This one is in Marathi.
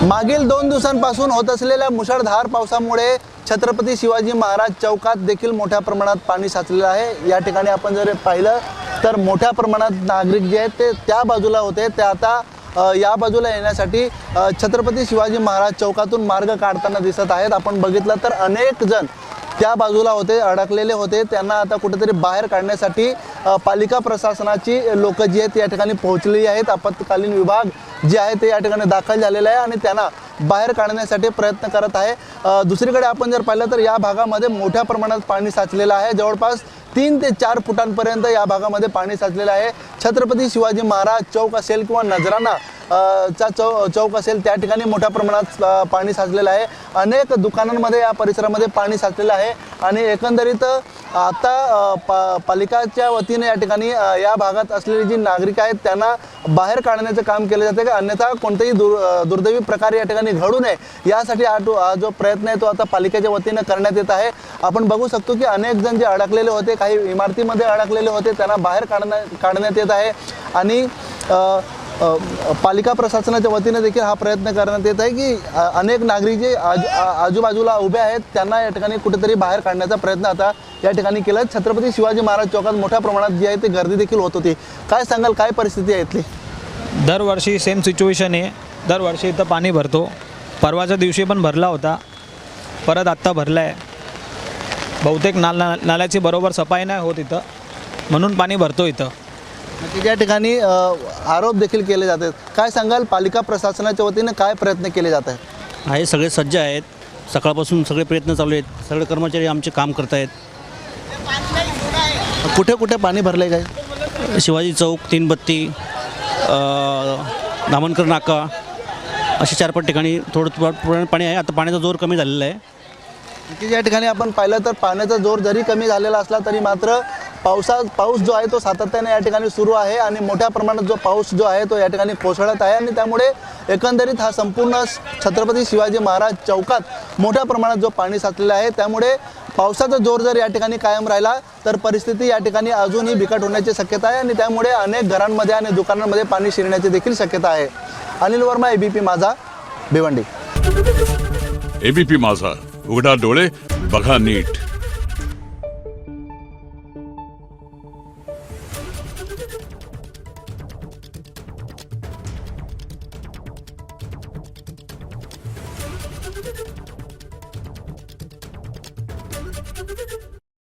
मागील 2 दिवसांपासून होत असलेल्या मुसळधार पावसामुळे छत्रपती शिवाजी महाराज चौकात देखील मोठ्या प्रमाणात पाणी साचलेलं आहे। या ठिकाणी आपण जर पाहिलं तर मोठ्या प्रमाणात नागरिक जे आहेत ते त्या बाजूला होते, ते आता या बाजूला येण्यासाठी छत्रपती शिवाजी महाराज चौकातून मार्ग काढताना दिसत आहेत। आपण बघितलं तर अनेक जण त्या बाजूला होते, अडकलेले होते, त्यांना आता कुठेतरी बाहेर काढण्यासाठी पालिका प्रशासनाची लोक जी आहेत या ठिकाणी पोहोचलेली आहेत। आपत्कालीन विभाग जे आहे ते या ठिकाणी दाखल झालेला आहे आणि त्यांना बाहेर काढण्यासाठी प्रयत्न करत आहे। दुसरीकडे आपण जर पाहिलं तर या भागामध्ये मोठ्या प्रमाणात पाणी साचलेलं आहे। जवळपास 3 ते 4 फुटांपर्यंत या भागामध्ये पाणी साचलेलं आहे। छत्रपती शिवाजी महाराज चौक असेल किंवा नजराना चौक असेल त्या ठिकाणी मोठ्या प्रमाणात पाणी साचलेलं आहे। अनेक दुकानांमध्ये या परिसरामध्ये पाणी साचलेलं आहे आणि एकंदरीत आता पालिकाच्या वतीने या ठिकाणी या भागात असलेली जी नागरिक आहेत त्यांना बाहेर काढण्याचं काम केलं जाते, अन्यथा कोणतेही दुर्दैवी प्रकार या ठिकाणी घडू नये यासाठी हा जो प्रयत्न आहे तो आता पालिकेच्या वतीने करण्यात येत आहे। आपण बघू शकतो की अनेक जण जे अडकलेले होते, काही इमारतीमध्ये अडकलेले होते, त्यांना बाहेर काढण्यात येत आहे आणि पालिका प्रशासनाच्या वतीने देखील हा प्रयत्न करण्यात येत आहे की अनेक नागरिक जे आजूबाजूला उभे आहेत त्यांना या ठिकाणी कुठेतरी बाहेर काढण्याचा प्रयत्न आता या ठिकाणी केला। छत्रपती शिवाजी महाराज चौकात मोठ्या प्रमाणात जी आहे ती गर्दी देखील होत होती। काय सांगाल, काय परिस्थिती आहे इथली? दरवर्षी सेम सिच्युएशन आहे। दरवर्षी इथं पाणी भरतो। परवाच्या दिवशी पण भरला होता, परत आत्ता भरला आहे। बहुतेक नाल्याची बरोबर सफाई नाही होत इथं, म्हणून पाणी भरतो इथं। या ठिकाणी आरोप देखील केले जातात। काय सांगाल, पालिका प्रशासनाच्या वतीने काय प्रयत्न केले जात आहेत? आहे सगळे सज्ज आहेत, सकाळपासून सगळे प्रयत्न चालू आहेत, सगळे कर्मचारी आमचे काम करत आहेत। कुठे कुठे पाणी भरले काय? शिवाजी चौक, तीनबत्ती, दामनकर नाका असे 4-5 ठिकाणी थोडं पाणी आहे। आता पाण्याचा जोर कमी झालेला आहे की या ठिकाणी आपण पाहिलं तर पाण्याचा जोर जरी कमी झालेला असला तरी मात्र पाऊस जो आहे तो सातत्याने या ठिकाणी सुरू आहे आणि मोठ्या प्रमाणात जो पाऊस जो आहे तो या ठिकाणी कोसळत आहे आणि त्यामुळे एकंदरीत हा संपूर्ण छत्रपती शिवाजी महाराज चौकात मोठ्या प्रमाणात जो पाणी साचलेला आहे, त्यामुळे पावसाचा जोर जर या ठिकाणी कायम राहिला तर परिस्थिती या ठिकाणी अजूनही बिकट होण्याची शक्यता आहे आणि त्यामुळे अनेक घरांमध्ये आणि दुकानांमध्ये पाणी शिरण्याची देखील शक्यता आहे। अनिल वर्मा, एबीपी माझा, भिवंडी। एबीपी माझा, उघडा डोळे बघा नीट।